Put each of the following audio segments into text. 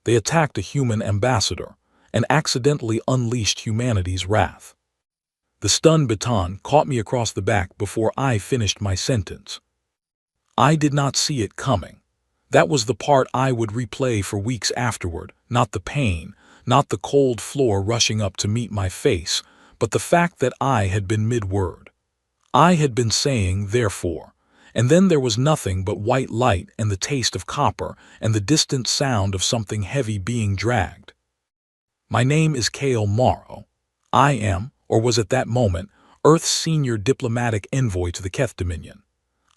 They attacked a human ambassador and accidentally unleashed humanity's wrath. The stunned baton caught me across the back before I finished my sentence. I did not see it coming. That was the part I would replay for weeks afterward, not the pain, not the cold floor rushing up to meet my face, but the fact that I had been mid-word. I had been saying, therefore, and then there was nothing but white light and the taste of copper and the distant sound of something heavy being dragged. My name is Cale Morrow. I am, or was at that moment, Earth's senior diplomatic envoy to the Keth Dominion.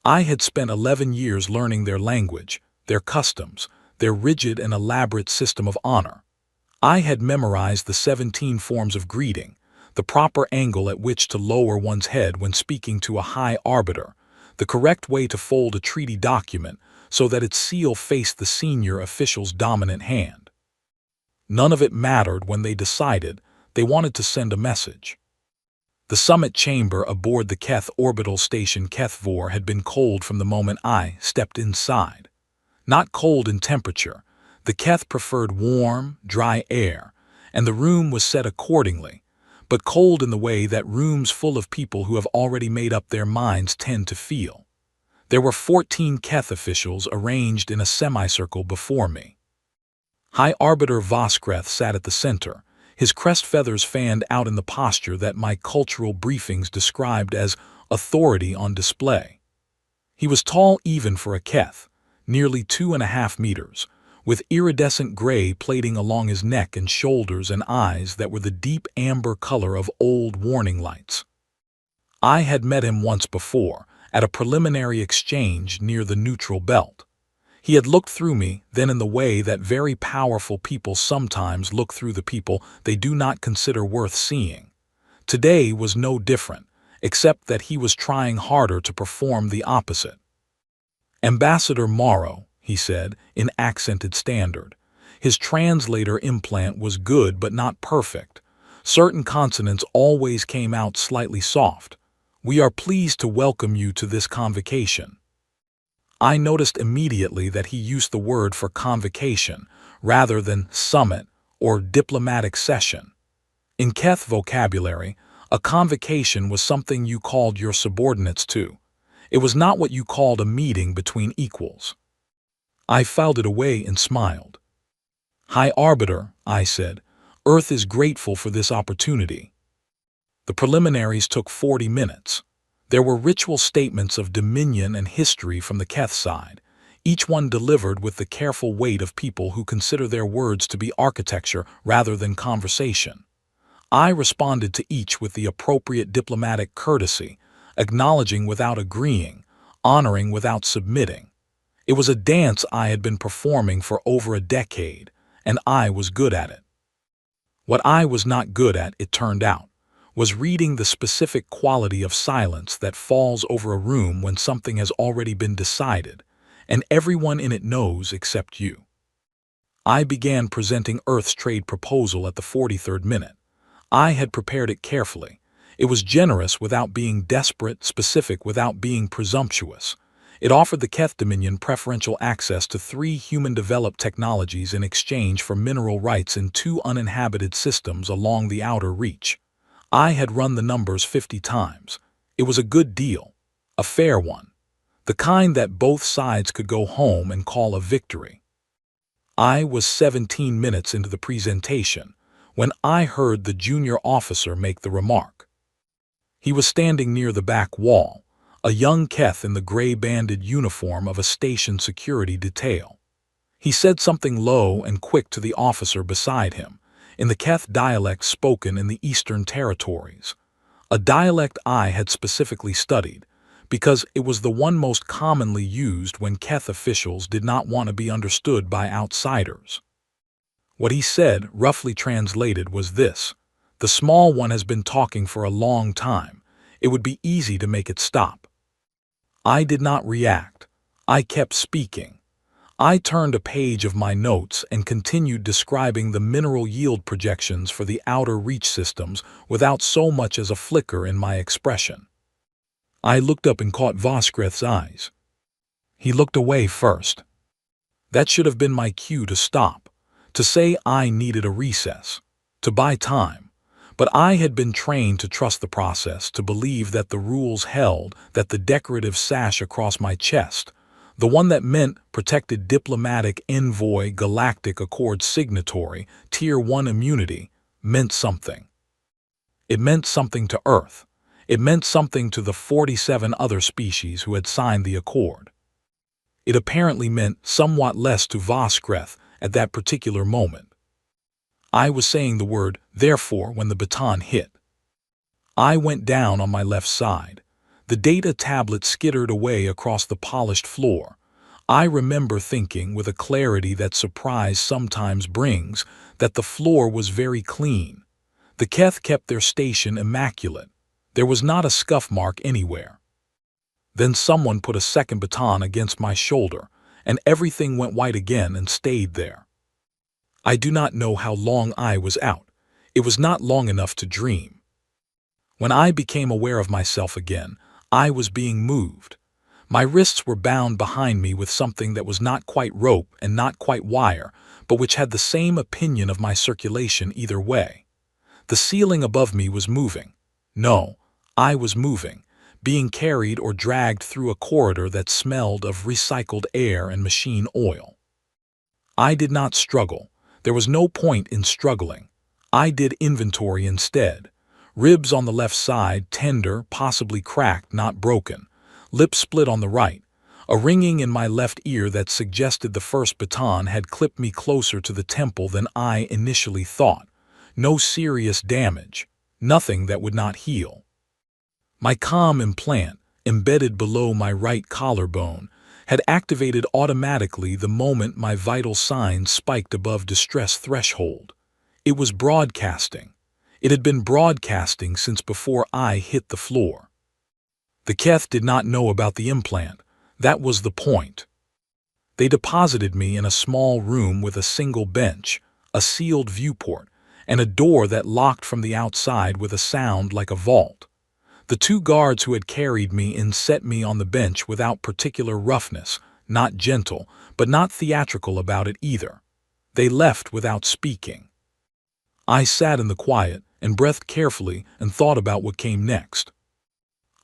I had spent 11 years learning their language, their customs, their rigid and elaborate system of honor. I had memorized the 17 forms of greeting, the proper angle at which to lower one's head when speaking to a high arbiter, the correct way to fold a treaty document so that its seal faced the senior official's dominant hand. None of it mattered when they decided they wanted to send a message. The summit chamber aboard the Keth orbital station Kethvor had been cold from the moment I stepped inside. Not cold in temperature. The Keth preferred warm, dry air, and the room was set accordingly, but cold in the way that rooms full of people who have already made up their minds tend to feel. There were 14 Keth officials arranged in a semicircle before me. High Arbiter Voskreth sat at the center, his crest feathers fanned out in the posture that my cultural briefings described as authority on display. He was tall even for a Keth, nearly 2.5 meters, with iridescent gray plating along his neck and shoulders and eyes that were the deep amber color of old warning lights. I had met him once before, at a preliminary exchange near the neutral belt. He had looked through me, then in the way that very powerful people sometimes look through the people they do not consider worth seeing. Today was no different, except that he was trying harder to perform the opposite. "Ambassador Morrow," he said, in accented standard. His translator implant was good but not perfect. Certain consonants always came out slightly soft. "We are pleased to welcome you to this convocation." I noticed immediately that he used the word for convocation rather than summit or diplomatic session. In Keth vocabulary, a convocation was something you called your subordinates to. It was not what you called a meeting between equals. I filed it away and smiled. "High Arbiter," I said, "Earth is grateful for this opportunity." The preliminaries took 40 minutes. There were ritual statements of dominion and history from the Keth side, each one delivered with the careful weight of people who consider their words to be architecture rather than conversation. I responded to each with the appropriate diplomatic courtesy, acknowledging without agreeing, honoring without submitting. It was a dance I had been performing for over a decade, and I was good at it. What I was not good at, it turned out, was reading the specific quality of silence that falls over a room when something has already been decided, and everyone in it knows except you. I began presenting Earth's trade proposal at the 43rd minute. I had prepared it carefully. It was generous without being desperate, specific without being presumptuous. It offered the Keth Dominion preferential access to 3 human-developed technologies in exchange for mineral rights in 2 uninhabited systems along the outer reach. I had run the numbers 50 times. It was a good deal, a fair one, the kind that both sides could go home and call a victory. I was 17 minutes into the presentation when I heard the junior officer make the remark. He was standing near the back wall, a young Keth in the gray-banded uniform of a station security detail. He said something low and quick to the officer beside him, in the Keth dialect spoken in the Eastern Territories, a dialect I had specifically studied, because it was the one most commonly used when Keth officials did not want to be understood by outsiders. What he said, roughly translated, was this: "The small one has been talking for a long time. It would be easy to make it stop." I did not react. I kept speaking. I turned a page of my notes and continued describing the mineral yield projections for the outer reach systems without so much as a flicker in my expression. I looked up and caught Voskreth's eyes. He looked away first. That should have been my cue to stop, to say I needed a recess, to buy time. But I had been trained to trust the process, to believe that the rules held, that the decorative sash across my chest, the one that meant protected diplomatic envoy, galactic accord signatory, Tier 1 immunity, meant something. It meant something to Earth. It meant something to the 47 other species who had signed the accord. It apparently meant somewhat less to Voskreth at that particular moment. I was saying the word, therefore, when the baton hit. I went down on my left side. The data tablet skittered away across the polished floor. I remember thinking, with a clarity that surprise sometimes brings, that the floor was very clean. The Keth kept their station immaculate. There was not a scuff mark anywhere. Then someone put a second baton against my shoulder, and everything went white again and stayed there. I do not know how long I was out. It was not long enough to dream. When I became aware of myself again, I was being moved. My wrists were bound behind me with something that was not quite rope and not quite wire, but which had the same opinion of my circulation either way. The ceiling above me was moving. No, I was moving, being carried or dragged through a corridor that smelled of recycled air and machine oil. I did not struggle. There was no point in struggling. I did inventory instead. Ribs on the left side, tender, possibly cracked, not broken. Lip split on the right. A ringing in my left ear that suggested the first baton had clipped me closer to the temple than I initially thought. No serious damage. Nothing that would not heal. My comm implant, embedded below my right collarbone, had activated automatically the moment my vital signs spiked above distress threshold. It was broadcasting. It had been broadcasting since before I hit the floor. The Keth did not know about the implant. That was the point. They deposited me in a small room with a single bench, a sealed viewport, and a door that locked from the outside with a sound like a vault. The two guards who had carried me in set me on the bench without particular roughness, not gentle, but not theatrical about it either. They left without speaking. I sat in the quiet and breathed carefully and thought about what came next.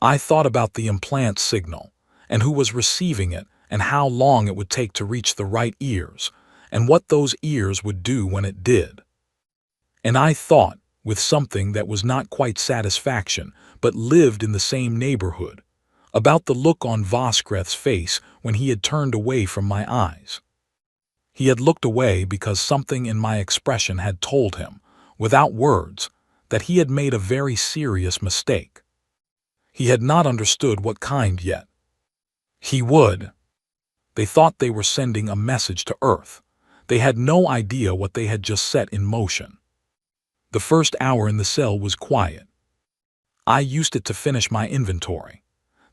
I thought about the implant signal, and who was receiving it, and how long it would take to reach the right ears, and what those ears would do when it did. And I thought, with something that was not quite satisfaction, but lived in the same neighborhood, about the look on Voskreth's face when he had turned away from my eyes. He had looked away because something in my expression had told him, without words, that he had made a very serious mistake. He had not understood what kind yet. He would. They thought they were sending a message to Earth. They had no idea what they had just set in motion. The first hour in the cell was quiet. I used it to finish my inventory.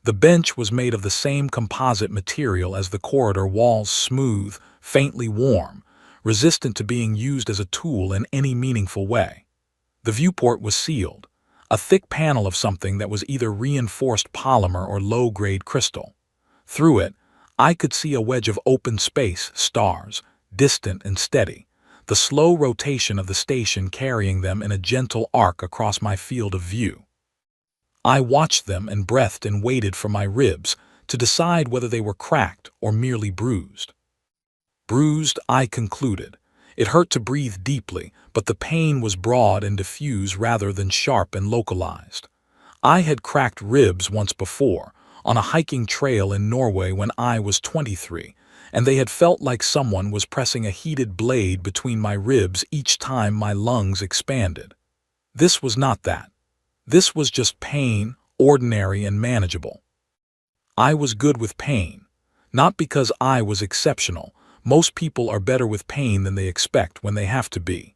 The bench was made of the same composite material as the corridor walls, smooth, faintly warm, resistant to being used as a tool in any meaningful way. The viewport was sealed, a thick panel of something that was either reinforced polymer or low-grade crystal. Through it, I could see a wedge of open space, stars, distant and steady, the slow rotation of the station carrying them in a gentle arc across my field of view. I watched them and breathed and waited for my ribs to decide whether they were cracked or merely bruised. Bruised, I concluded. It hurt to breathe deeply, but the pain was broad and diffuse rather than sharp and localized. I had cracked ribs once before, on a hiking trail in Norway when I was 23, and they had felt like someone was pressing a heated blade between my ribs each time my lungs expanded. This was not that. This was just pain, ordinary and manageable. I was good with pain, not because I was exceptional. Most people are better with pain than they expect when they have to be.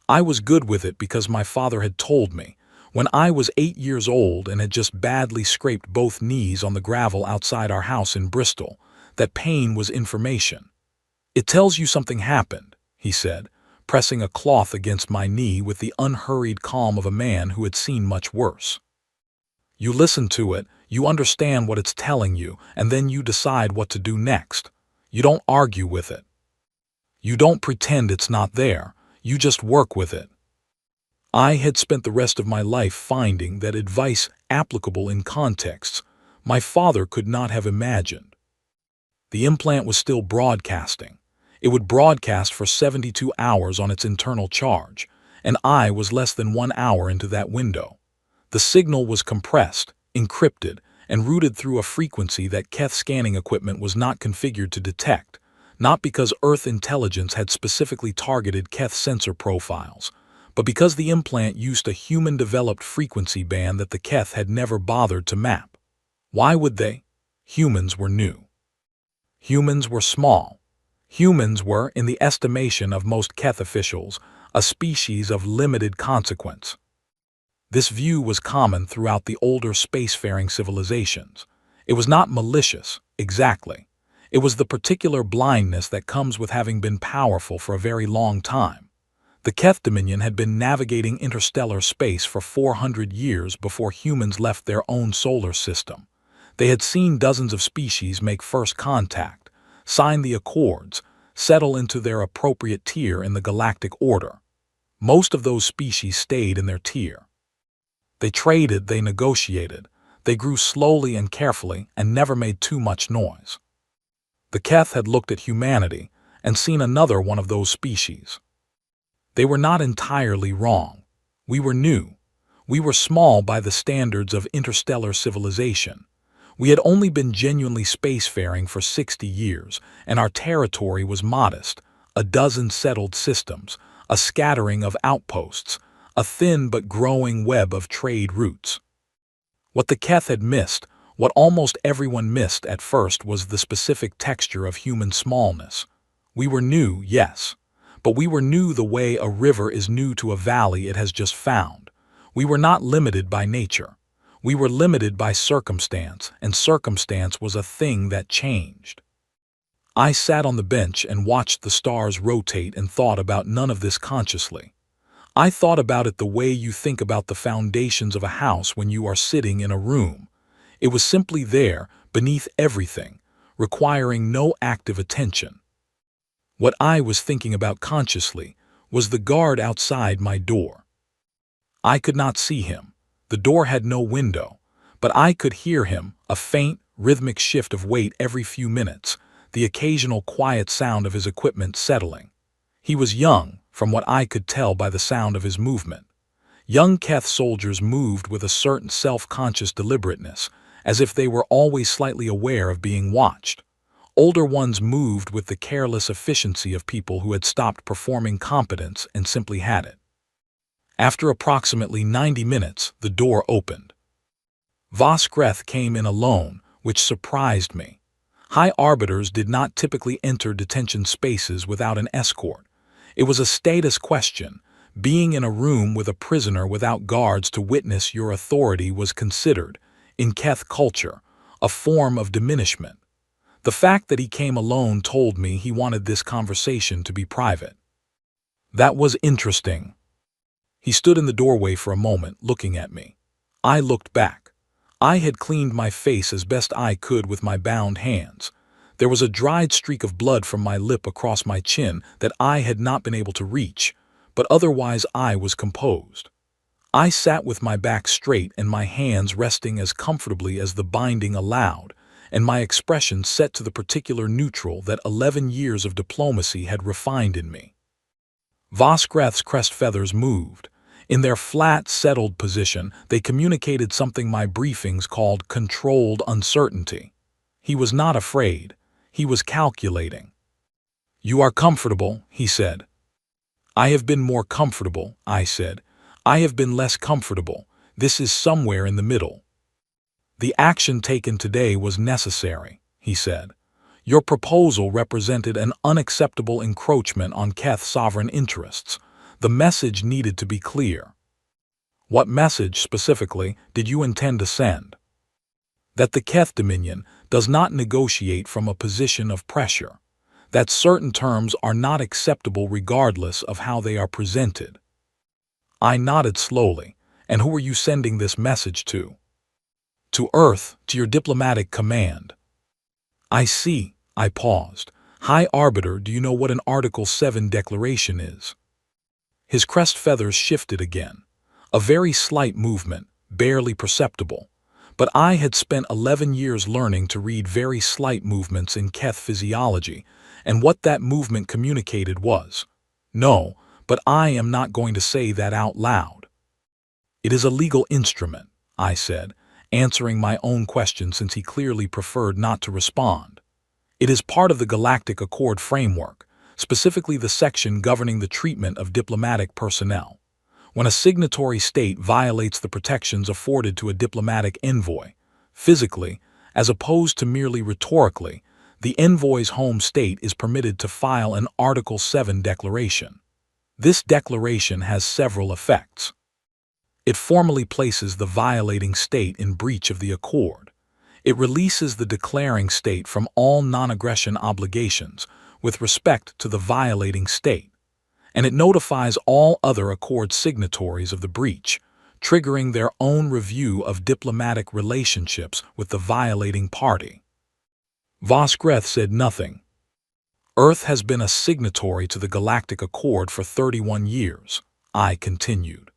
I was good with it because my father had told me, when I was 8 years old and had just badly scraped both knees on the gravel outside our house in Bristol, that pain was information. It tells you something happened, he said, pressing a cloth against my knee with the unhurried calm of a man who had seen much worse. You listen to it, you understand what it's telling you, and then you decide what to do next. You don't argue with it. You don't pretend it's not there, you just work with it. I had spent the rest of my life finding that advice applicable in contexts my father could not have imagined. The implant was still broadcasting. It would broadcast for 72 hours on its internal charge, and I was less than 1 hour into that window. The signal was compressed, encrypted, and routed through a frequency that Keth scanning equipment was not configured to detect, not because Earth intelligence had specifically targeted Keth sensor profiles, but because the implant used a human-developed frequency band that the Keth had never bothered to map. Why would they? Humans were new. Humans were small. Humans were, in the estimation of most Keth officials, a species of limited consequence. This view was common throughout the older spacefaring civilizations. It was not malicious, exactly. It was the particular blindness that comes with having been powerful for a very long time. The Keth Dominion had been navigating interstellar space for 400 years before humans left their own solar system. They had seen dozens of species make first contact, sign the accords, settle into their appropriate tier in the galactic order. Most of those species stayed in their tier. They traded, they negotiated, they grew slowly and carefully and never made too much noise. The Keth had looked at humanity and seen another one of those species. They were not entirely wrong. We were new. We were small by the standards of interstellar civilization. We had only been genuinely spacefaring for 60 years, and our territory was modest, a dozen settled systems, a scattering of outposts, a thin but growing web of trade routes. What the Keth had missed, what almost everyone missed at first, was the specific texture of human smallness. We were new, yes, but we were new the way a river is new to a valley it has just found. We were not limited by nature. We were limited by circumstance, and circumstance was a thing that changed. I sat on the bench and watched the stars rotate and thought about none of this consciously. I thought about it the way you think about the foundations of a house when you are sitting in a room. It was simply there, beneath everything, requiring no active attention. What I was thinking about consciously was the guard outside my door. I could not see him. The door had no window, but I could hear him, a faint, rhythmic shift of weight every few minutes, the occasional quiet sound of his equipment settling. He was young, from what I could tell by the sound of his movement. Young Keth soldiers moved with a certain self-conscious deliberateness, as if they were always slightly aware of being watched. Older ones moved with the careless efficiency of people who had stopped performing competence and simply had it. After approximately 90 minutes, the door opened. Vosgreth came in alone, which surprised me. High arbiters did not typically enter detention spaces without an escort. It was a status question. Being in a room with a prisoner without guards to witness your authority was considered, in Keth culture, a form of diminishment. The fact that he came alone told me he wanted this conversation to be private. That was interesting. He stood in the doorway for a moment, looking at me. I looked back. I had cleaned my face as best I could with my bound hands. There was a dried streak of blood from my lip across my chin that I had not been able to reach, but otherwise I was composed. I sat with my back straight and my hands resting as comfortably as the binding allowed, and my expression set to the particular neutral that 11 years of diplomacy had refined in me. Vosgreth's crest feathers moved. In their flat, settled position, they communicated something my briefings called controlled uncertainty. He was not afraid. He was calculating. "You are comfortable," he said. "I have been more comfortable," I said. "I have been less comfortable. This is somewhere in the middle." "The action taken today was necessary," he said. "Your proposal represented an unacceptable encroachment on Keth sovereign interests. The message needed to be clear." "What message, specifically, did you intend to send?" "That the Keth Dominion does not negotiate from a position of pressure. That certain terms are not acceptable regardless of how they are presented." I nodded slowly. "And who are you sending this message to?" "To Earth, to your diplomatic command." "I see." I paused. High Arbiter, do you know what an Article 7 declaration is? His crest feathers shifted again. A very slight movement, barely perceptible. But I had spent 11 years learning to read very slight movements in Keth physiology, and what that movement communicated was, "No, but I am not going to say that out loud." "It is a legal instrument," I said, answering my own question since he clearly preferred not to respond. "It is part of the Galactic Accord framework, specifically the section governing the treatment of diplomatic personnel. When a signatory state violates the protections afforded to a diplomatic envoy, physically, as opposed to merely rhetorically, the envoy's home state is permitted to file an Article 7 declaration. This declaration has several effects. It formally places the violating state in breach of the accord. It releases the declaring state from all non-aggression obligations with respect to the violating state, and it notifies all other accord signatories of the breach, triggering their own review of diplomatic relationships with the violating party." Vosgreth said nothing. "Earth has been a signatory to the Galactic Accord for 31 years, I continued.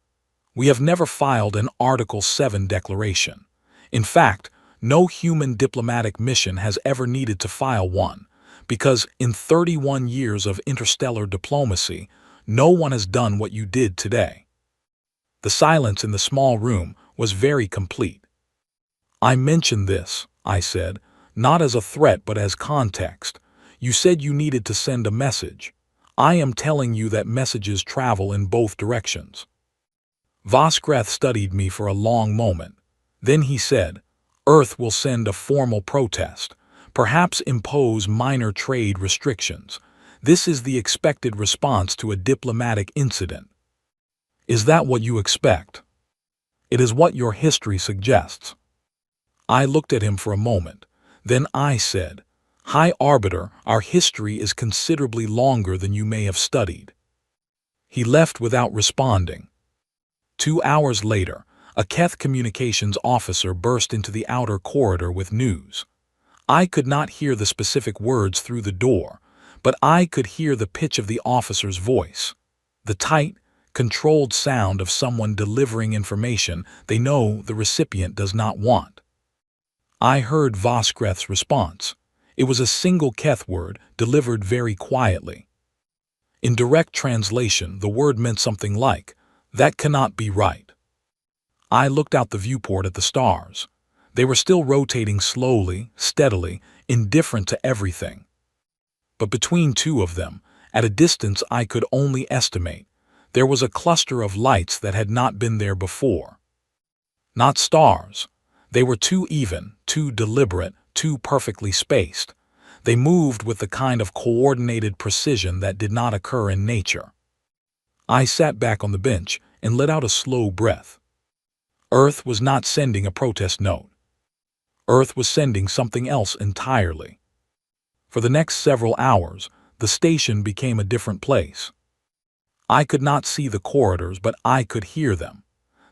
"We have never filed an Article 7 declaration. In fact, no human diplomatic mission has ever needed to file one, because in 31 years of interstellar diplomacy, no one has done what you did today." The silence in the small room was very complete. "I mentioned this," I said, "not as a threat but as context. You said you needed to send a message. I am telling you that messages travel in both directions." Vosgreth studied me for a long moment. Then he said, "Earth will send a formal protest, perhaps impose minor trade restrictions. This is the expected response to a diplomatic incident." "Is that what you expect?" "It is what your history suggests." I looked at him for a moment. Then I said, "High Arbiter, our history is considerably longer than you may have studied." He left without responding. 2 hours later, a Keth communications officer burst into the outer corridor with news. I could not hear the specific words through the door, but I could hear the pitch of the officer's voice, the tight, controlled sound of someone delivering information they know the recipient does not want. I heard Vosgreth's response. It was a single Keth word delivered very quietly. In direct translation, the word meant something like, "That cannot be right." I looked out the viewport at the stars. They were still rotating slowly, steadily, indifferent to everything. But between two of them, at a distance I could only estimate, there was a cluster of lights that had not been there before. Not stars. They were too even, too deliberate, too perfectly spaced. They moved with the kind of coordinated precision that did not occur in nature. I sat back on the bench and let out a slow breath. Earth was not sending a protest note. Earth was sending something else entirely. For the next several hours, the station became a different place. I could not see the corridors, but I could hear them.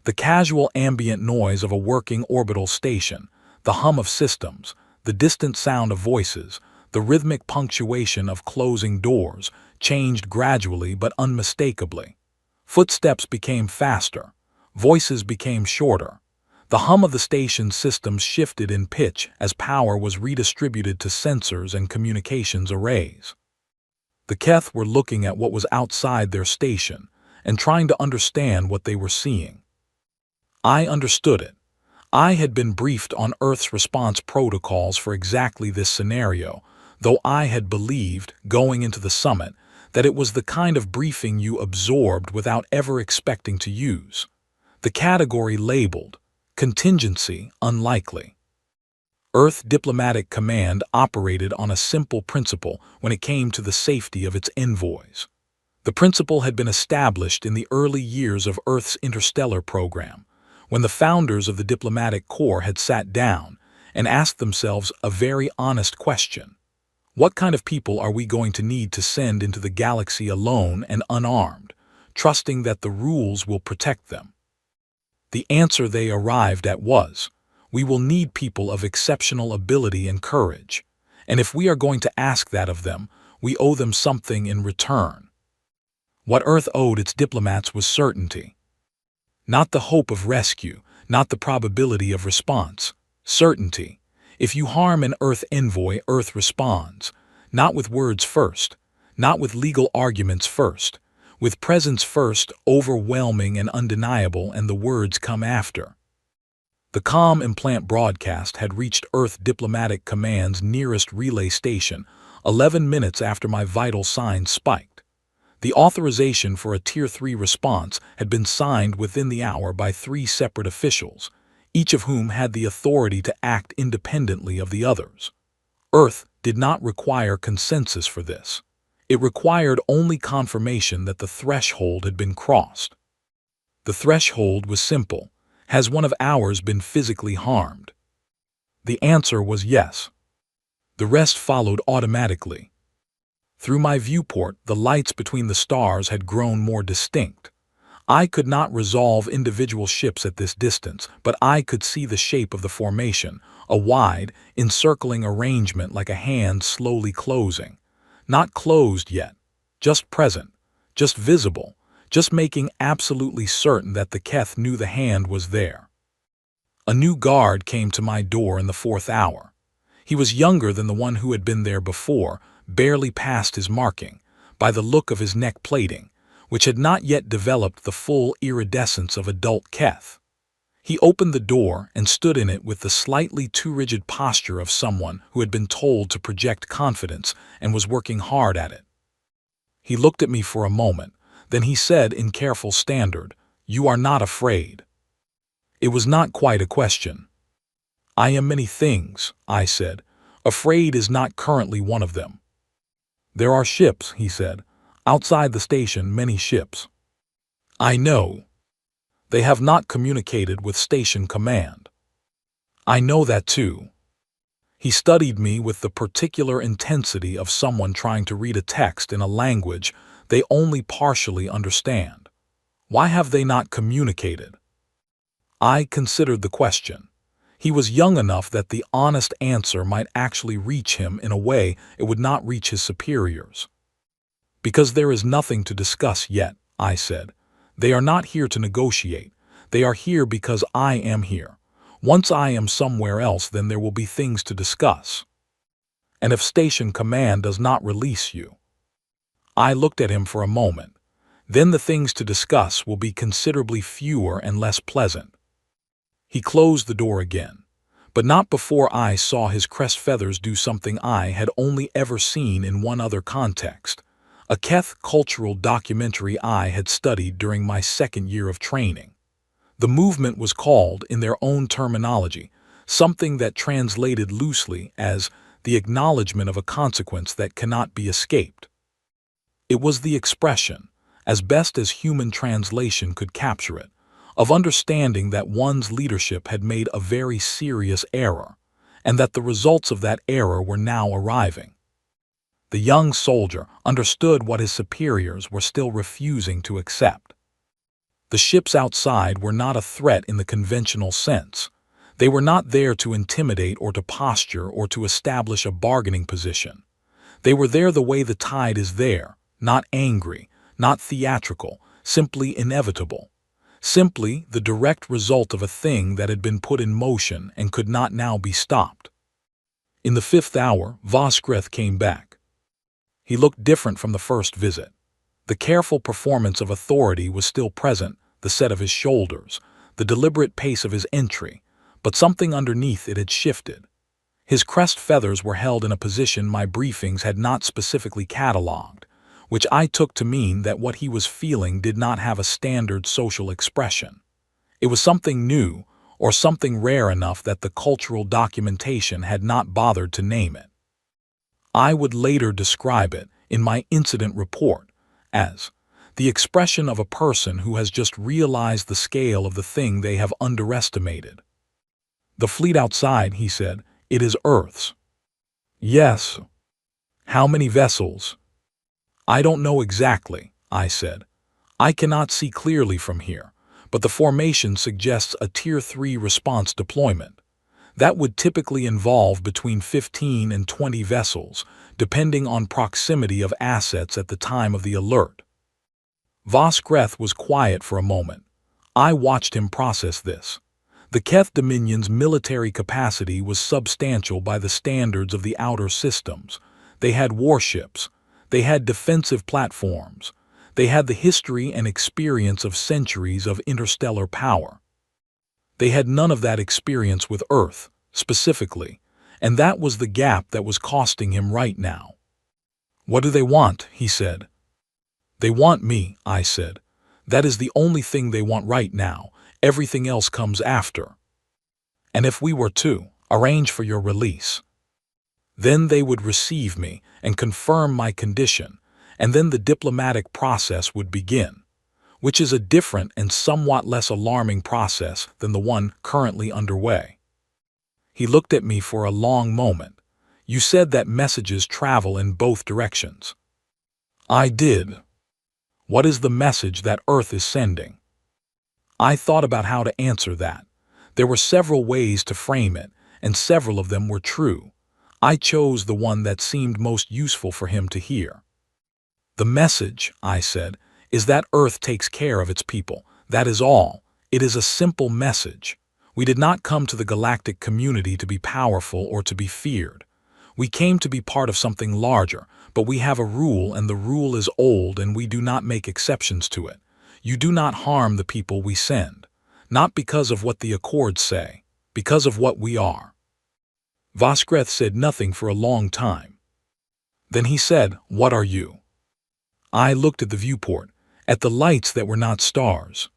The casual ambient noise of a working orbital station, the hum of systems, the distant sound of voices, the rhythmic punctuation of closing doors changed gradually but unmistakably. Footsteps became faster. Voices became shorter. The hum of the station's systems shifted in pitch as power was redistributed to sensors and communications arrays. The Keth were looking at what was outside their station and trying to understand what they were seeing. I understood it. I had been briefed on Earth's response protocols for exactly this scenario, though I had believed, going into the summit, that it was the kind of briefing you absorbed without ever expecting to use. The category labeled, "Contingency Unlikely." Earth Diplomatic Command operated on a simple principle when it came to the safety of its envoys. The principle had been established in the early years of Earth's interstellar program, when the founders of the diplomatic corps had sat down and asked themselves a very honest question. What kind of people are we going to need to send into the galaxy alone and unarmed, trusting that the rules will protect them? The answer they arrived at was, we will need people of exceptional ability and courage, and if we are going to ask that of them, we owe them something in return. What Earth owed its diplomats was certainty. Not the hope of rescue, not the probability of response. Certainty. If you harm an Earth envoy, Earth responds. Not with words first, not with legal arguments first, with presence first, overwhelming and undeniable, and the words come after. The comm implant broadcast had reached Earth Diplomatic Command's nearest relay station 11 minutes after my vital signs spiked. The authorization for a Tier 3 response had been signed within the hour by 3 separate officials, each of whom had the authority to act independently of the others. Earth did not require consensus for this. It required only confirmation that the threshold had been crossed. The threshold was simple. Has one of ours been physically harmed? The answer was yes. The rest followed automatically. Through my viewport, the lights between the stars had grown more distinct. I could not resolve individual ships at this distance, but I could see the shape of the formation, a wide, encircling arrangement like a hand slowly closing. Not closed yet, just present, just visible, just making absolutely certain that the Keth knew the hand was there. A new guard came to my door in the 4th hour. He was younger than the one who had been there before, barely past his marking, by the look of his neck plating, which had not yet developed the full iridescence of adult Keth. He opened the door and stood in it with the slightly too rigid posture of someone who had been told to project confidence and was working hard at it. He looked at me for a moment. Then he said in careful standard, "You are not afraid." It was not quite a question. "I am many things," I said. "Afraid is not currently one of them." "There are ships," he said. "Outside the station, many ships." "I know. They have not communicated with station command." "I know that too." He studied me with the particular intensity of someone trying to read a text in a language they only partially understand. "Why have they not communicated?" I considered the question. He was young enough that the honest answer might actually reach him in a way it would not reach his superiors. "Because there is nothing to discuss yet," I said. "They are not here to negotiate. They are here because I am here. Once I am somewhere else, then there will be things to discuss. And if station command does not release you..." I looked at him for a moment. "Then the things to discuss will be considerably fewer and less pleasant." He closed the door again, but not before I saw his crest feathers do something I had only ever seen in one other context, a Keth cultural documentary I had studied during my 2nd year of training. The movement was called, in their own terminology, something that translated loosely as the acknowledgement of a consequence that cannot be escaped. It was the expression, as best as human translation could capture it, of understanding that one's leadership had made a very serious error, and that the results of that error were now arriving. The young soldier understood what his superiors were still refusing to accept. The ships outside were not a threat in the conventional sense. They were not there to intimidate or to posture or to establish a bargaining position. They were there the way the tide is there, not angry, not theatrical, simply inevitable. Simply the direct result of a thing that had been put in motion and could not now be stopped. In the 5th hour, Voskreth came back. He looked different from the first visit. The careful performance of authority was still present, the set of his shoulders, the deliberate pace of his entry, but something underneath it had shifted. His crest feathers were held in a position my briefings had not specifically catalogued, which I took to mean that what he was feeling did not have a standard social expression. It was something new, or something rare enough that the cultural documentation had not bothered to name it. I would later describe it, in my incident report, as the expression of a person who has just realized the scale of the thing they have underestimated. "The fleet outside," he said, "it is Earth's." "Yes." "How many vessels?" "I don't know exactly," I said. "I cannot see clearly from here, but the formation suggests a Tier 3 response deployment. That would typically involve between 15 and 20 vessels, depending on proximity of assets at the time of the alert. Voskreth was quiet for a moment. I watched him process this. The Keth Dominion's military capacity was substantial by the standards of the outer systems. They had warships. They had defensive platforms. They had the history and experience of centuries of interstellar power. They had none of that experience with Earth, specifically, and that was the gap that was costing him right now. "What do they want?" he said. "They want me," I said. "That is the only thing they want right now. Everything else comes after. And if we were to arrange for your release, then they would receive me and confirm my condition, and then the diplomatic process would begin, which is a different and somewhat less alarming process than the one currently underway." He looked at me for a long moment. "You said that messages travel in both directions." "I did." "What is the message that Earth is sending?" I thought about how to answer that. There were several ways to frame it, and several of them were true. I chose the one that seemed most useful for him to hear. "The message," I said, "is that Earth takes care of its people. That is all. It is a simple message. We did not come to the galactic community to be powerful or to be feared. We came to be part of something larger, but we have a rule, and the rule is old, and we do not make exceptions to it. You do not harm the people we send, not because of what the Accords say, because of what we are." Voskreth said nothing for a long time. Then he said, "What are you?" I looked at the viewport, at the lights that were not stars.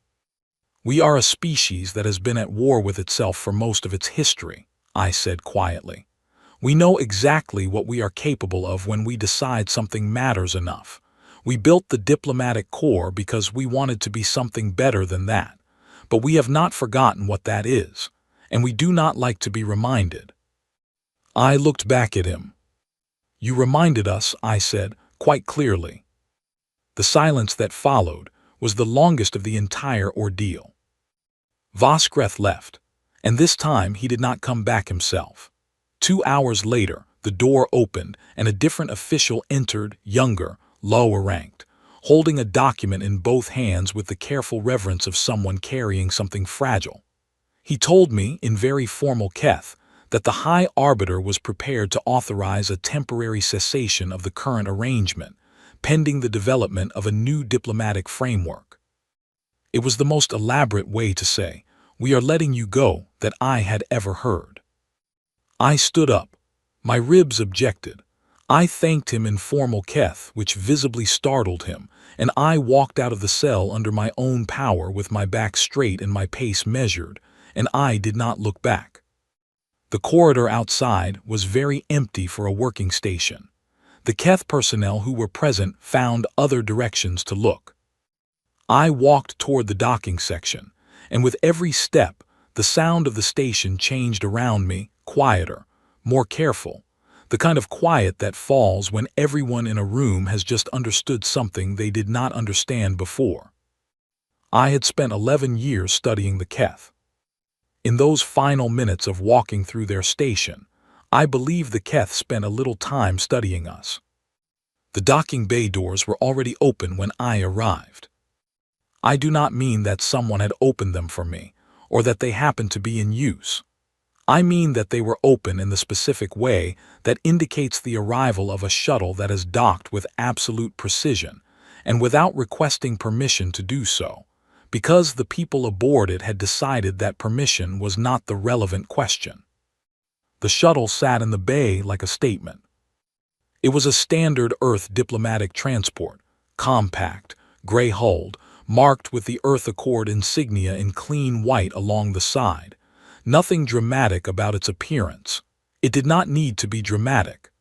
"We are a species that has been at war with itself for most of its history," I said quietly. "We know exactly what we are capable of when we decide something matters enough. We built the diplomatic corps because we wanted to be something better than that, but we have not forgotten what that is, and we do not like to be reminded." I looked back at him. "You reminded us," I said, quite clearly. The silence that followed was the longest of the entire ordeal. Voskreth left, and this time he did not come back himself. 2 hours later, the door opened and a different official entered, younger, lower ranked, holding a document in both hands with the careful reverence of someone carrying something fragile. He told me, in very formal Keth, that the High Arbiter was prepared to authorize a temporary cessation of the current arrangement, pending the development of a new diplomatic framework. It was the most elaborate way to say, "We are letting you go," that I had ever heard. I stood up. My ribs objected. I thanked him in formal Keth, which visibly startled him, and I walked out of the cell under my own power with my back straight and my pace measured, and I did not look back. The corridor outside was very empty for a working station. The Keth personnel who were present found other directions to look. I walked toward the docking section, and with every step, the sound of the station changed around me, quieter, more careful, the kind of quiet that falls when everyone in a room has just understood something they did not understand before. I had spent 11 years studying the Keth. In those final minutes of walking through their station, I believe the Keth spent a little time studying us. The docking bay doors were already open when I arrived. I do not mean that someone had opened them for me, or that they happened to be in use. I mean that they were open in the specific way that indicates the arrival of a shuttle that is docked with absolute precision, and without requesting permission to do so, because the people aboard it had decided that permission was not the relevant question. The shuttle sat in the bay like a statement. It was a standard Earth diplomatic transport, compact, gray-hulled, marked with the Earth Accord insignia in clean white along the side. Nothing dramatic about its appearance. It did not need to be dramatic.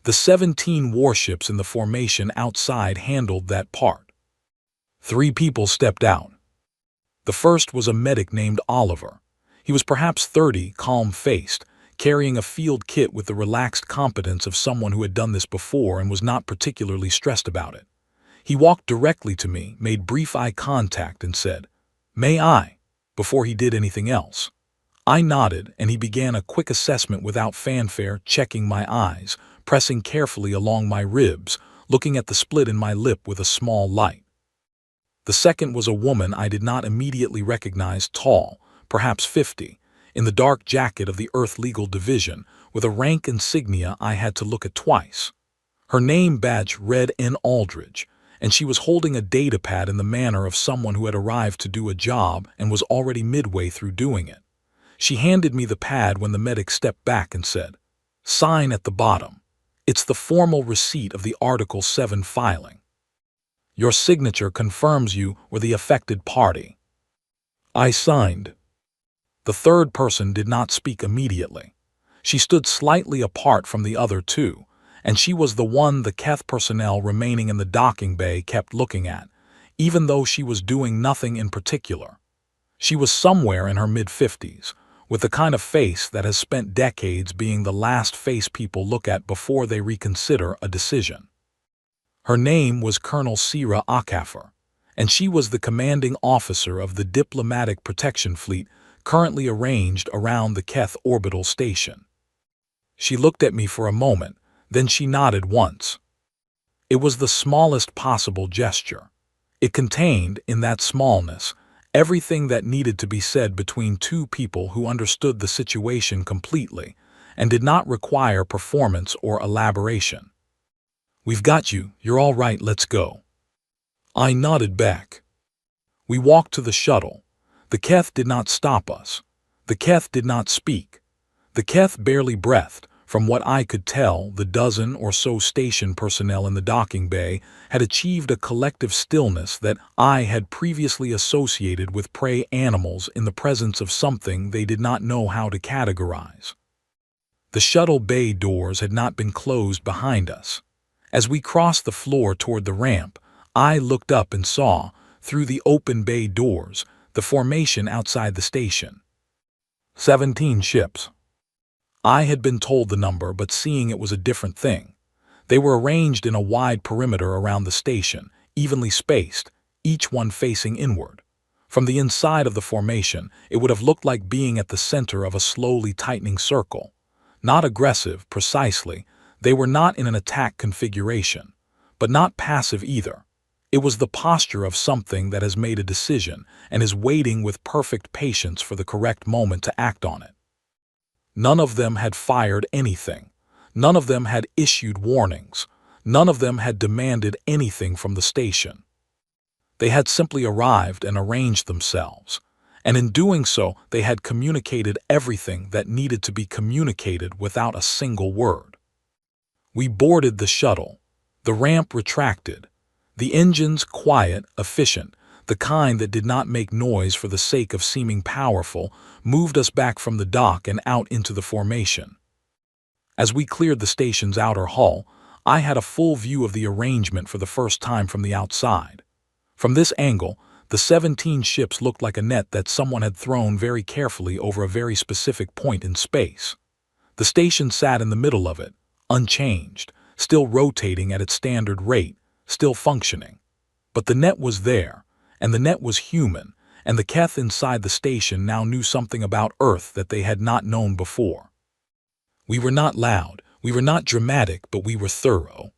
The 17 warships in the formation outside handled that part. 3 people stepped out. The first was a medic named Oliver. He was perhaps 30, calm-faced, carrying a field kit with the relaxed competence of someone who had done this before and was not particularly stressed about it. He walked directly to me, made brief eye contact, and said, "May I?" before he did anything else. I nodded, and he began a quick assessment without fanfare, checking my eyes, pressing carefully along my ribs, looking at the split in my lip with a small light. The second was a woman I did not immediately recognize, tall, perhaps 50, in the dark jacket of the Earth Legal Division, with a rank insignia I had to look at twice. Her name badge read N. Aldridge, and she was holding a datapad in the manner of someone who had arrived to do a job and was already midway through doing it. She handed me the pad when the medic stepped back and said, "Sign at the bottom. It's the formal receipt of the Article 7 filing. Your signature confirms you were the affected party." I signed. The third person did not speak immediately. She stood slightly apart from the other two, and she was the one the Keth personnel remaining in the docking bay kept looking at, even though she was doing nothing in particular. She was somewhere in her mid-50s, with the kind of face that has spent decades being the last face people look at before they reconsider a decision. Her name was Colonel Sira Akafer, and she was the commanding officer of the Diplomatic Protection Fleet currently arranged around the Keth Orbital Station. She looked at me for a moment, then she nodded once. It was the smallest possible gesture. It contained, in that smallness, everything that needed to be said between two people who understood the situation completely and did not require performance or elaboration. "We've got you, you're all right, let's go." I nodded back. We walked to the shuttle. The Keth did not stop us. The Keth did not speak. The Keth barely breathed. From what I could tell, the dozen or so station personnel in the docking bay had achieved a collective stillness that I had previously associated with prey animals in the presence of something they did not know how to categorize. The shuttle bay doors had not been closed behind us. As we crossed the floor toward the ramp, I looked up and saw, through the open bay doors, the formation outside the station. 17 ships. I had been told the number, but seeing it was a different thing. They were arranged in a wide perimeter around the station, evenly spaced, each one facing inward. From the inside of the formation, it would have looked like being at the center of a slowly tightening circle. Not aggressive, precisely. They were not in an attack configuration, but not passive either. It was the posture of something that has made a decision and is waiting with perfect patience for the correct moment to act on it. None of them had fired anything. None of them had issued warnings. None of them had demanded anything from the station. They had simply arrived and arranged themselves, and in doing so they had communicated everything that needed to be communicated without a single word. We boarded the shuttle. The ramp retracted. The engines quiet, efficient, the kind that did not make noise for the sake of seeming powerful, moved us back from the dock and out into the formation. As we cleared the station's outer hull, I had a full view of the arrangement for the first time from the outside. From this angle, the 17 ships looked like a net that someone had thrown very carefully over a very specific point in space. The station sat in the middle of it, unchanged, still rotating at its standard rate, still functioning. But the net was there, and the net was human, and the Keth inside the station now knew something about Earth that they had not known before. We were not loud, we were not dramatic, but we were thorough.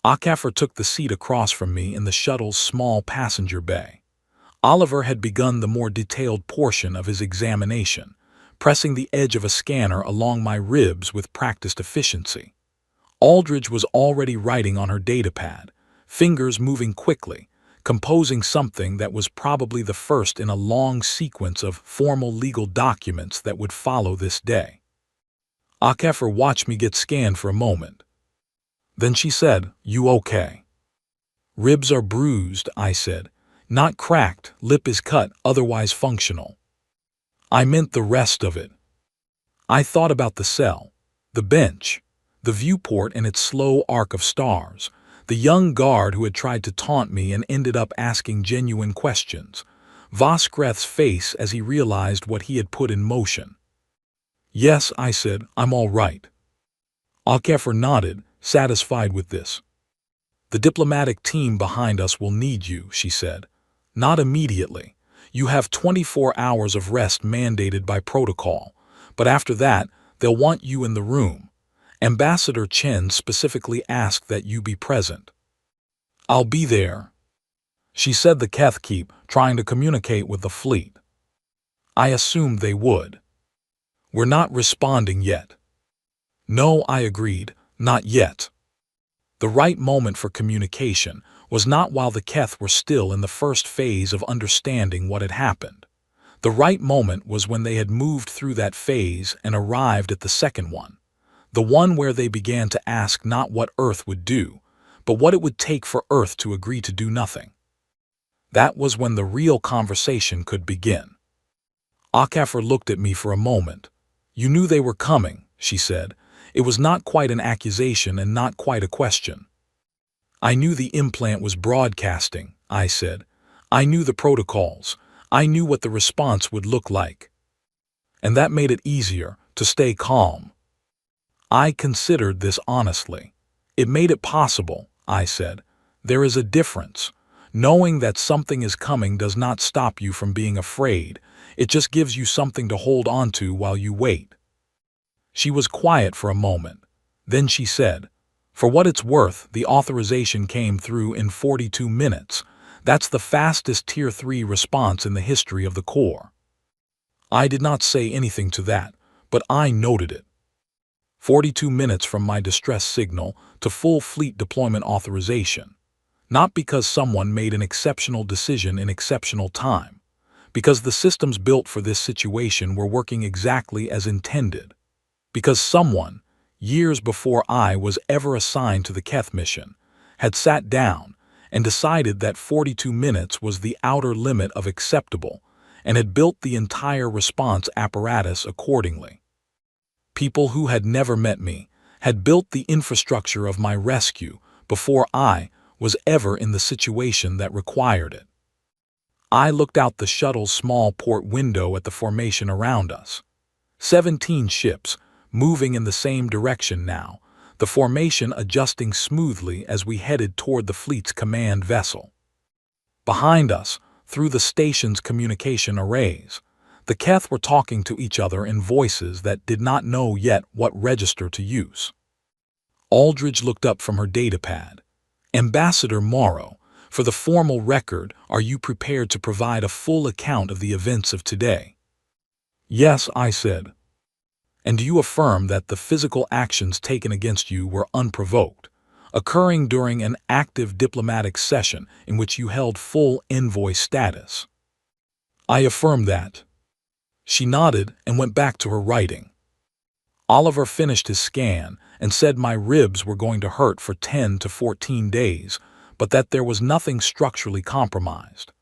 Akafer took the seat across from me in the shuttle's small passenger bay. Oliver had begun the more detailed portion of his examination, pressing the edge of a scanner along my ribs with practiced efficiency. Aldridge was already writing on her datapad, fingers moving quickly, composing something that was probably the first in a long sequence of formal legal documents that would follow this day. Akafer watched me get scanned for a moment. Then she said, "You okay?" "Ribs are bruised," I said. "Not cracked, lip is cut, otherwise functional." "I meant the rest of it." I thought about the cell, the bench, the viewport and its slow arc of stars, the young guard who had tried to taunt me and ended up asking genuine questions, Voskreth's face as he realized what he had put in motion. "Yes," I said, "I'm all right." Akafer nodded, satisfied with this. "The diplomatic team behind us will need you," she said. "Not immediately. You have 24 hours of rest mandated by protocol, but after that, they'll want you in the room. Ambassador Chen specifically asked that you be present. I'll be there, she said, the Keth keep trying to communicate with the fleet. I assumed they would. We're not responding yet. No, I agreed, not yet. The right moment for communication was not while the Keth were still in the first phase of understanding what had happened. The right moment was when they had moved through that phase and arrived at the second one, the one where they began to ask not what Earth would do, but what it would take for Earth to agree to do nothing. That was when the real conversation could begin. HFY looked at me for a moment. You knew they were coming, she said. It was not quite an accusation and not quite a question. I knew the implant was broadcasting, I said. I knew the protocols. I knew what the response would look like. And that made it easier to stay calm. I considered this honestly. It made it possible, I said. There is a difference. Knowing that something is coming does not stop you from being afraid. It just gives you something to hold on to while you wait. She was quiet for a moment. Then she said, for what it's worth, the authorization came through in 42 minutes. That's the fastest Tier 3 response in the history of the Corps. I did not say anything to that, but I noted it. 42 minutes from my distress signal to full fleet deployment authorization. Not because someone made an exceptional decision in exceptional time, because the systems built for this situation were working exactly as intended. Because someone, years before I was ever assigned to the Keth mission, had sat down and decided that 42 minutes was the outer limit of acceptable and had built the entire response apparatus accordingly. People who had never met me had built the infrastructure of my rescue before I was ever in the situation that required it. I looked out the shuttle's small port window at the formation around us. 17 ships, moving in the same direction now, the formation adjusting smoothly as we headed toward the fleet's command vessel. Behind us, through the station's communication arrays, the Keth were talking to each other in voices that did not know yet what register to use. Aldridge looked up from her datapad. Ambassador Morrow, for the formal record, are you prepared to provide a full account of the events of today? Yes, I said. And do you affirm that the physical actions taken against you were unprovoked, occurring during an active diplomatic session in which you held full envoy status? I affirm that. She nodded and went back to her writing. Oliver finished his scan and said my ribs were going to hurt for 10 to 14 days, but that there was nothing structurally compromised.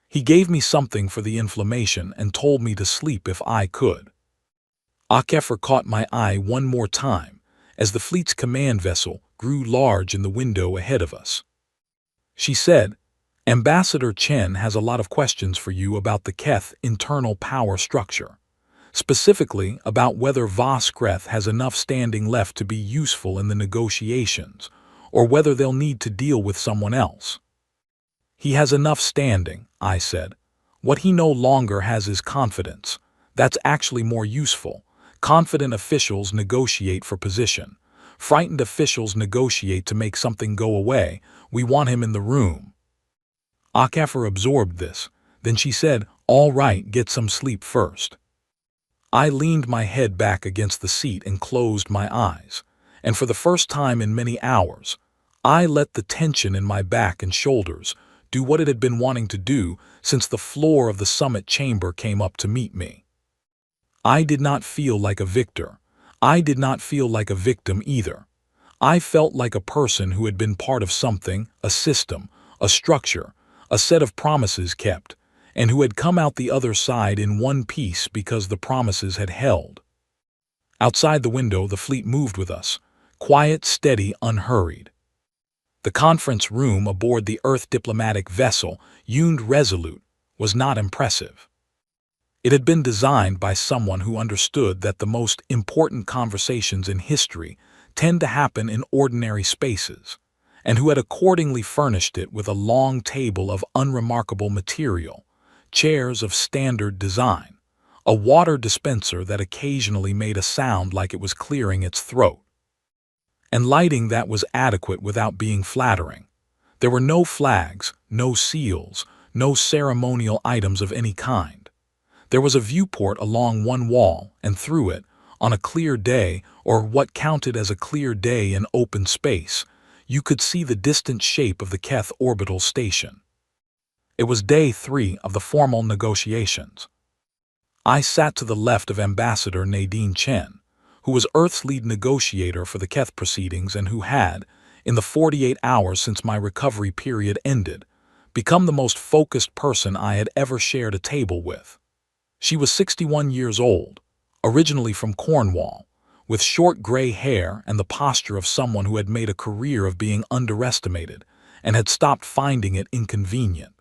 He gave me something for the inflammation and told me to sleep if I could. HFY caught my eye one more time as the fleet's command vessel grew large in the window ahead of us. She said, Ambassador Chen has a lot of questions for you about the Keth internal power structure, specifically about whether Voskreth has enough standing left to be useful in the negotiations, or whether they'll need to deal with someone else. He has enough standing, I said. What he no longer has is confidence. That's actually more useful. Confident officials negotiate for position. Frightened officials negotiate to make something go away. We want him in the room. HFY absorbed this. Then she said, all right, get some sleep first. I leaned my head back against the seat and closed my eyes. And for the first time in many hours, I let the tension in my back and shoulders do what it had been wanting to do since the floor of the summit chamber came up to meet me. I did not feel like a victor. I did not feel like a victim either. I felt like a person who had been part of something, a system, a structure, a set of promises kept, and who had come out the other side in one piece because the promises had held. Outside the window, the fleet moved with us, quiet, steady, unhurried. The conference room aboard the Earth diplomatic vessel, Yund Resolute, was not impressive. It had been designed by someone who understood that the most important conversations in history tend to happen in ordinary spaces, and who had accordingly furnished it with a long table of unremarkable material, chairs of standard design, a water dispenser that occasionally made a sound like it was clearing its throat, and lighting that was adequate without being flattering. There were no flags, no seals, no ceremonial items of any kind. There was a viewport along one wall, and through it, on a clear day, or what counted as a clear day in open space, you could see the distant shape of the Keth orbital station. It was day 3 of the formal negotiations. I sat to the left of Ambassador Nadine Chen, who was Earth's lead negotiator for the Keth proceedings and who had, in the 48 hours since my recovery period ended, become the most focused person I had ever shared a table with. She was 61 years old, originally from Cornwall, with short gray hair and the posture of someone who had made a career of being underestimated and had stopped finding it inconvenient.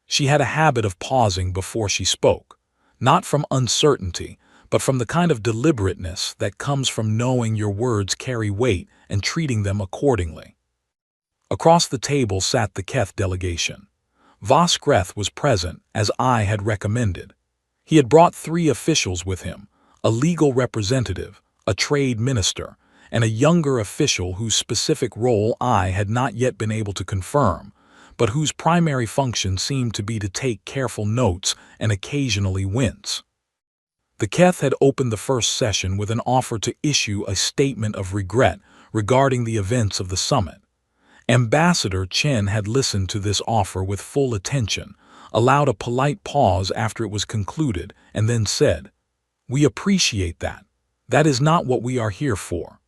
She had a habit of pausing before she spoke, not from uncertainty, but from the kind of deliberateness that comes from knowing your words carry weight and treating them accordingly. Across the table sat the Keth delegation. Vosgreth was present, as I had recommended. He had brought 3 officials with him, a legal representative, a trade minister, and a younger official whose specific role I had not yet been able to confirm, but whose primary function seemed to be to take careful notes and occasionally wince. The Keth had opened the first session with an offer to issue a statement of regret regarding the events of the summit. Ambassador Chen had listened to this offer with full attention, allowed a polite pause after it was concluded, and then said, "We appreciate that. That is not what we are here for."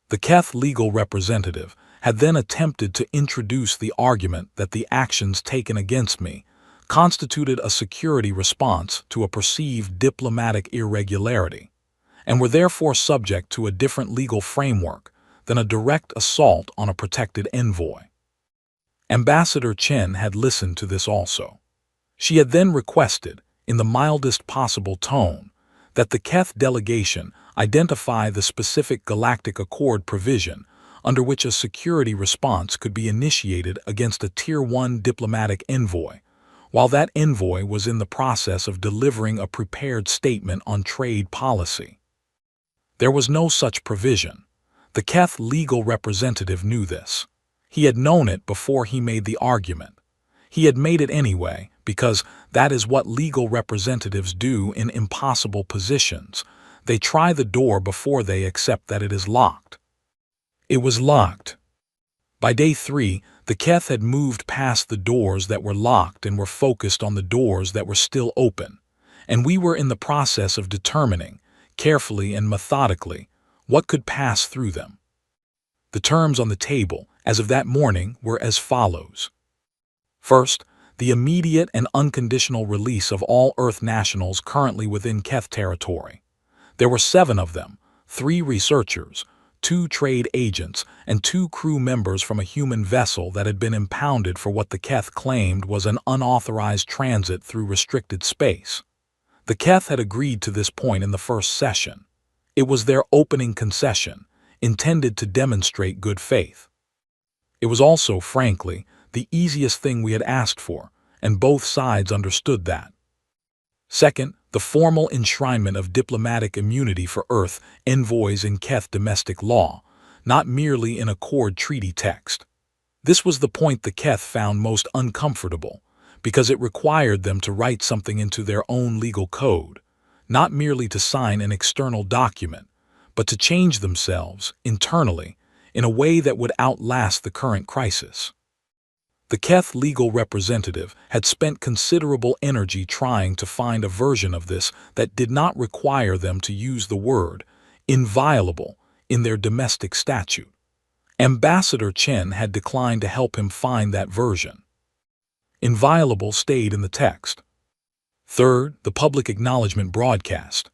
The Keth legal representative had then attempted to introduce the argument that the actions taken against me constituted a security response to a perceived diplomatic irregularity, and were therefore subject to a different legal framework than a direct assault on a protected envoy. Ambassador Chen had listened to this also. She had then requested, in the mildest possible tone, that the Keth delegation identify the specific Galactic Accord provision under which a security response could be initiated against a Tier 1 diplomatic envoy, while that envoy was in the process of delivering a prepared statement on trade policy. There was no such provision. The Keth legal representative knew this. He had known it before he made the argument. He had made it anyway, because that is what legal representatives do in impossible positions. They try the door before they accept that it is locked. It was locked. By day 3, the Keth had moved past the doors that were locked and were focused on the doors that were still open, and we were in the process of determining, carefully and methodically, what could pass through them. The terms on the table, as of that morning, were as follows. First, the immediate and unconditional release of all Earth nationals currently within Keth territory. There were 7 of them, 3 researchers, 2 trade agents, and 2 crew members from a human vessel that had been impounded for what the Keth claimed was an unauthorized transit through restricted space. The Keth had agreed to this point in the first session. It was their opening concession, intended to demonstrate good faith. It was also, frankly, the easiest thing we had asked for, and both sides understood that. Second, the formal enshrinement of diplomatic immunity for Earth envoys in Keth domestic law, not merely in Accord treaty text. This was the point the Keth found most uncomfortable, because it required them to write something into their own legal code, not merely to sign an external document, but to change themselves, internally, in a way that would outlast the current crisis. The Keth legal representative had spent considerable energy trying to find a version of this that did not require them to use the word inviolable in their domestic statute. Ambassador Chen had declined to help him find that version. Inviolable stayed in the text. Third, the public acknowledgement broadcast.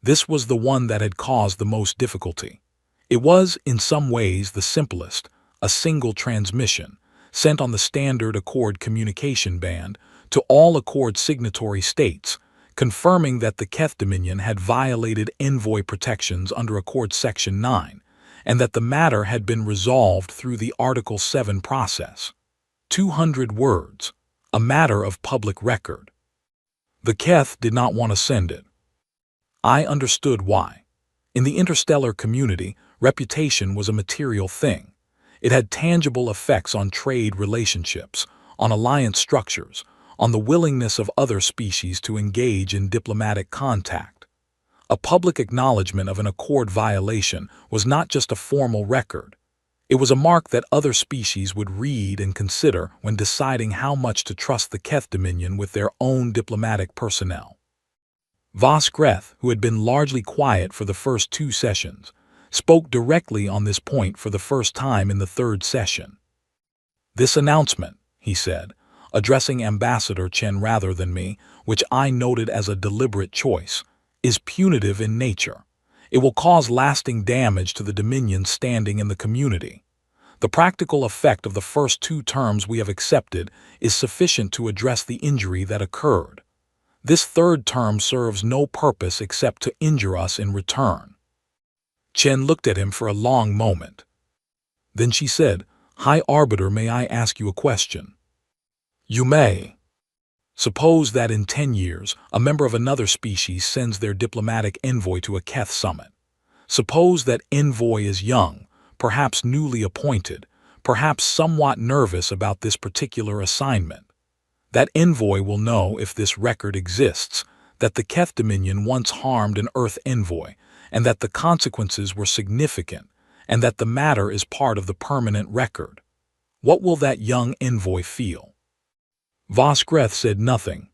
This was the one that had caused the most difficulty. It was, in some ways, the simplest, a single transmission, sent on the standard Accord communication band to all Accord signatory states, confirming that the Keth Dominion had violated envoy protections under Accord Section 9, and that the matter had been resolved through the Article 7 process. 200 words, a matter of public record. The Keth did not want to send it. I understood why. In the interstellar community, reputation was a material thing. It had tangible effects on trade relationships, on alliance structures, on the willingness of other species to engage in diplomatic contact. A public acknowledgement of an accord violation was not just a formal record. It was a mark that other species would read and consider when deciding how much to trust the Keth Dominion with their own diplomatic personnel. Vosgreth, who had been largely quiet for the first 2 sessions, spoke directly on this point for the first time in the 3rd session. "This announcement," he said, addressing Ambassador Chen rather than me, which I noted as a deliberate choice, "is punitive in nature. It will cause lasting damage to the Dominion's standing in the community. The practical effect of the first 2 terms we have accepted is sufficient to address the injury that occurred. This 3rd term serves no purpose except to injure us in return." Chen looked at him for a long moment. Then she said, "High Arbiter, may I ask you a question?" "You may." "Suppose that in 10 years, a member of another species sends their diplomatic envoy to a Keth summit. Suppose that envoy is young, perhaps newly appointed, perhaps somewhat nervous about this particular assignment. That envoy will know, if this record exists, that the Keth Dominion once harmed an Earth envoy, and that the consequences were significant, and that the matter is part of the permanent record. What will that young envoy feel?" Vosgreth said nothing.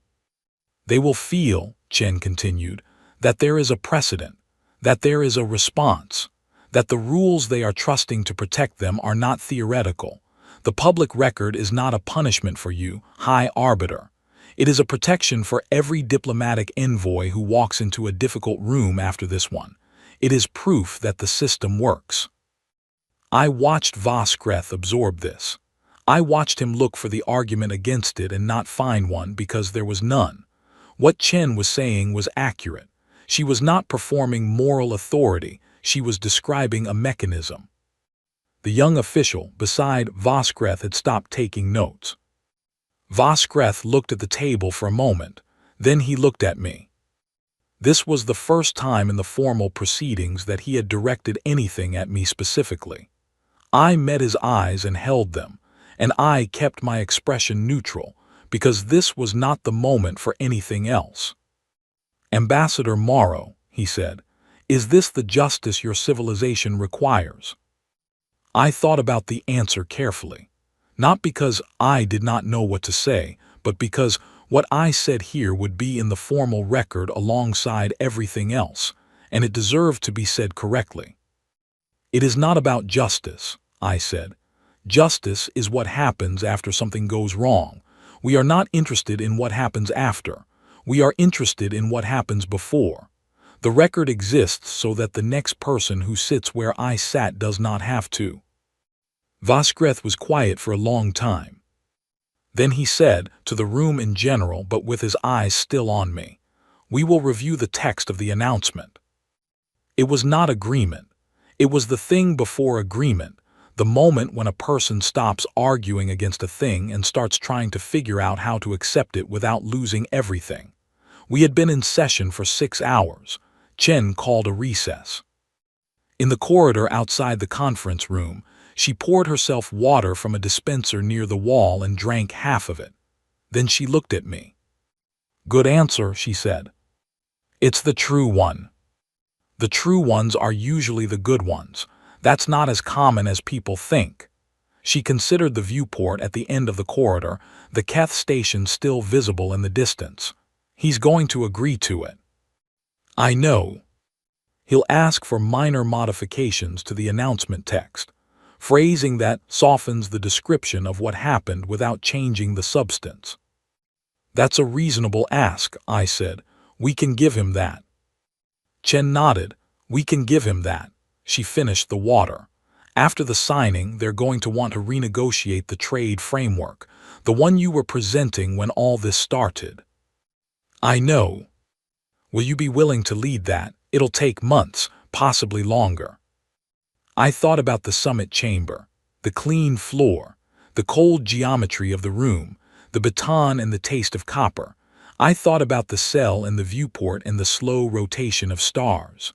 "They will feel," Chen continued, "that there is a precedent, that there is a response, that the rules they are trusting to protect them are not theoretical. The public record is not a punishment for you, High Arbiter. It is a protection for every diplomatic envoy who walks into a difficult room after this one. It is proof that the system works." I watched Vosgreth absorb this. I watched him look for the argument against it and not find one because there was none. What Chen was saying was accurate. She was not performing moral authority, she was describing a mechanism. The young official beside Vosgreth had stopped taking notes. Vosgreth looked at the table for a moment, then he looked at me. This was the first time in the formal proceedings that he had directed anything at me specifically. I met his eyes and held them, and I kept my expression neutral, because this was not the moment for anything else. "Ambassador Morrow," he said, "is this the justice your civilization requires?" I thought about the answer carefully, not because I did not know what to say, but because what I said here would be in the formal record alongside everything else, and it deserved to be said correctly. "It is not about justice," I said. "Justice is what happens after something goes wrong. We are not interested in what happens after. We are interested in what happens before. The record exists so that the next person who sits where I sat does not have to." Vosgreth was quiet for a long time. Then he said, to the room in general but with his eyes still on me, "We will review the text of the announcement." It was not agreement. It was the thing before agreement, the moment when a person stops arguing against a thing and starts trying to figure out how to accept it without losing everything. We had been in session for 6 hours. Chen called a recess. In the corridor outside the conference room, she poured herself water from a dispenser near the wall and drank half of it. Then she looked at me. "Good answer," she said. "It's the true one. The true ones are usually the good ones. That's not as common as people think." She considered the viewport at the end of the corridor, the Keth station still visible in the distance. "He's going to agree to it." "I know. He'll ask for minor modifications to the announcement text, phrasing that softens the description of what happened without changing the substance." "That's a reasonable ask," I said. "We can give him that." Chen nodded. "We can give him that." She finished the water. "After the signing, they're going to want to renegotiate the trade framework, the one you were presenting when all this started." "I know. Will you be willing to lead that? It'll take months, possibly longer." I thought about the summit chamber, the clean floor, the cold geometry of the room, the baton and the taste of copper. I thought about the cell and the viewport and the slow rotation of stars.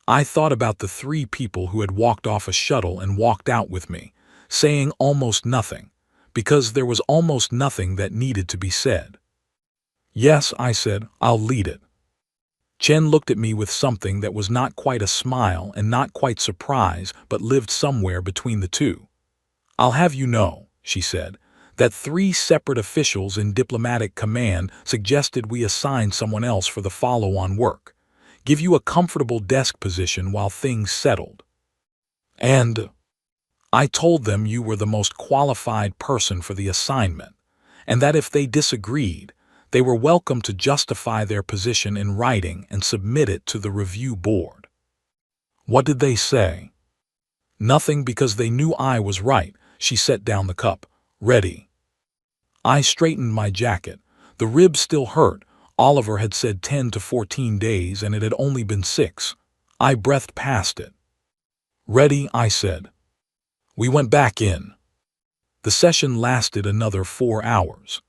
I thought about the 3 people who had walked off a shuttle and walked out with me, saying almost nothing, because there was almost nothing that needed to be said. "Yes," I said, "I'll lead it." Chen looked at me with something that was not quite a smile and not quite surprise, but lived somewhere between the two. "I'll have you know," she said, "that 3 separate officials in diplomatic command suggested we assign someone else for the follow-on work, give you a comfortable desk position while things settled. And I told them you were the most qualified person for the assignment, and that if they disagreed, they were welcome to justify their position in writing and submit it to the review board." "What did they say?" "Nothing, because they knew I was right." She set down the cup. "Ready." I straightened my jacket. The ribs still hurt. Oliver had said 10 to 14 days, and it had only been 6. I breathed past it. "Ready," I said. We went back in. The session lasted another 4 hours.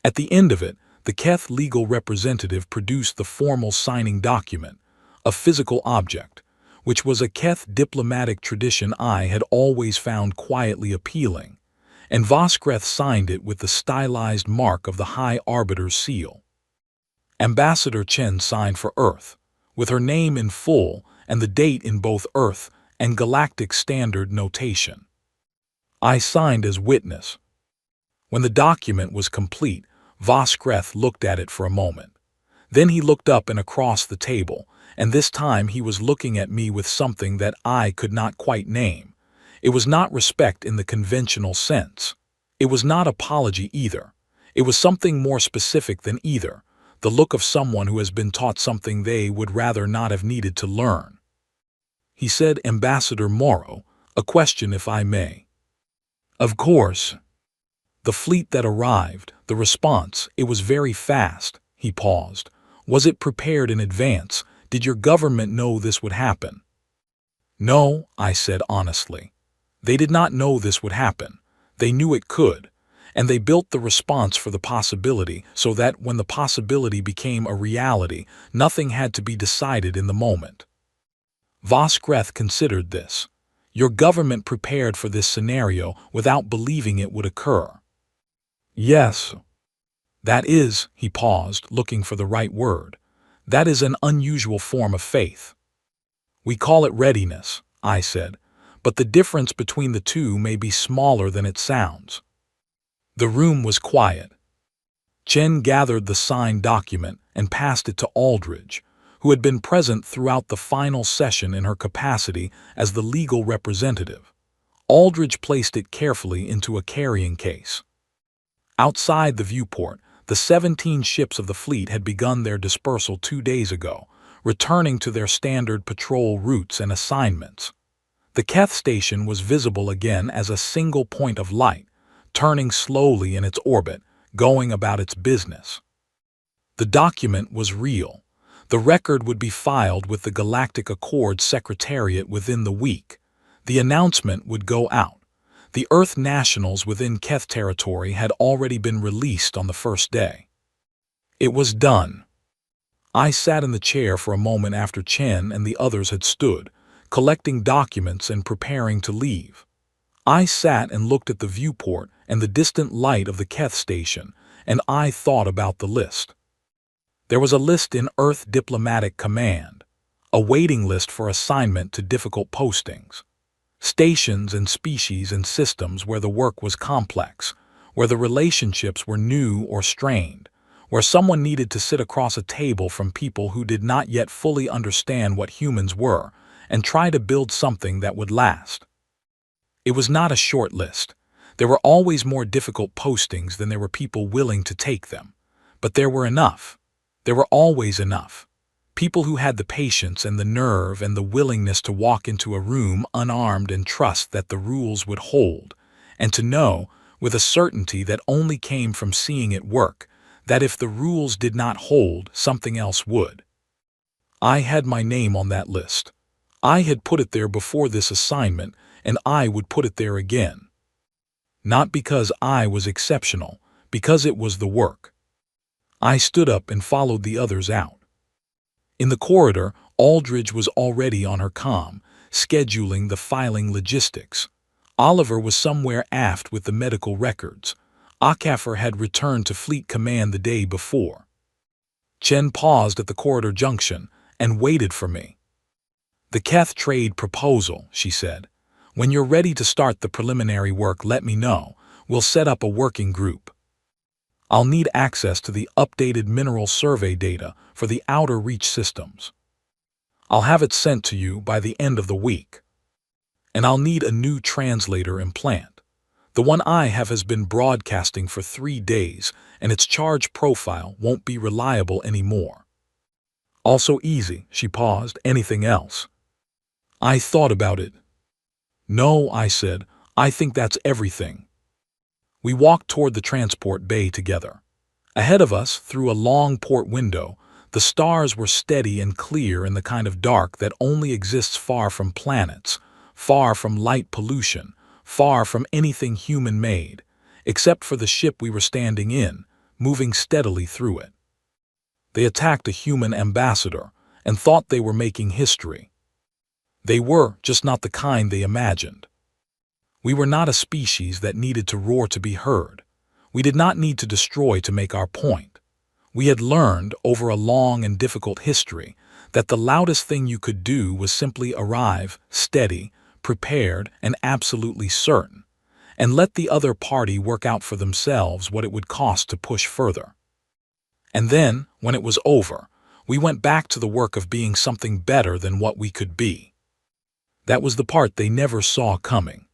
At the end of it, the Keth legal representative produced the formal signing document, a physical object, which was a Keth diplomatic tradition I had always found quietly appealing, and Voskreth signed it with the stylized mark of the High Arbiter's seal. Ambassador Chen signed for Earth, with her name in full and the date in both Earth and Galactic Standard notation. I signed as witness. When the document was complete, Voskreth looked at it for a moment. Then he looked up and across the table, and this time he was looking at me with something that I could not quite name. It was not respect in the conventional sense. It was not apology either. It was something more specific than either, the look of someone who has been taught something they would rather not have needed to learn. He said, "Ambassador Morrow, a question if I may." "Of course." "The fleet that arrived, the response, it was very fast." He paused. "Was it prepared in advance? Did your government know this would happen?" "No," I said honestly. "They did not know this would happen. They knew it could, and they built the response for the possibility so that when the possibility became a reality, nothing had to be decided in the moment." Voskreth considered this. "Your government prepared for this scenario without believing it would occur." "Yes." "That is," he paused, looking for the right word, "that is an unusual form of faith." "We call it readiness," I said, "but the difference between the two may be smaller than it sounds." The room was quiet. Chen gathered the signed document and passed it to Aldridge, who had been present throughout the final session in her capacity as the legal representative. Aldridge placed it carefully into a carrying case. Outside the viewport, the 17 ships of the fleet had begun their dispersal 2 days ago, returning to their standard patrol routes and assignments. The Keth station was visible again as a single point of light, turning slowly in its orbit, going about its business. The document was real. The record would be filed with the Galactic Accord Secretariat within the week. The announcement would go out. The Earth nationals within Keth territory had already been released on the first day. It was done. I sat in the chair for a moment after Chen and the others had stood, collecting documents and preparing to leave. I sat and looked at the viewport and the distant light of the Keth station, and I thought about the list. There was a list in Earth Diplomatic Command, a waiting list for assignment to difficult postings, stations and species and systems where the work was complex, where the relationships were new or strained, where someone needed to sit across a table from people who did not yet fully understand what humans were and try to build something that would last. It was not a short list. There were always more difficult postings than there were people willing to take them. But there were enough. There were always enough. People who had the patience and the nerve and the willingness to walk into a room unarmed and trust that the rules would hold, and to know, with a certainty that only came from seeing it work, that if the rules did not hold, something else would. I had my name on that list. I had put it there before this assignment, and I would put it there again. Not because I was exceptional, because it was the work. I stood up and followed the others out. In the corridor, Aldridge was already on her comm, scheduling the filing logistics. Oliver was somewhere aft with the medical records. Akafor had returned to Fleet Command the day before. Chen paused at the corridor junction and waited for me. "The Keth trade proposal," she said. "When you're ready to start the preliminary work, let me know. We'll set up a working group. I'll need access to the updated mineral survey data for the outer reach systems. I'll have it sent to you by the end of the week. And I'll need a new translator implant. The one I have has been broadcasting for 3 days, and its charge profile won't be reliable anymore." "Also easy," she paused. "Anything else?" I thought about it. "No," I said. "I think that's everything." We walked toward the transport bay together. Ahead of us, through a long port window, the stars were steady and clear in the kind of dark that only exists far from planets, far from light pollution, far from anything human-made, except for the ship we were standing in, moving steadily through it. They attacked a human ambassador and thought they were making history. They were, just not the kind they imagined. We were not a species that needed to roar to be heard. We did not need to destroy to make our point. We had learned, over a long and difficult history, that the loudest thing you could do was simply arrive, steady, prepared, and absolutely certain, and let the other party work out for themselves what it would cost to push further. And then, when it was over, we went back to the work of being something better than what we could be. That was the part they never saw coming.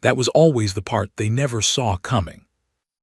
That was always the part they never saw coming.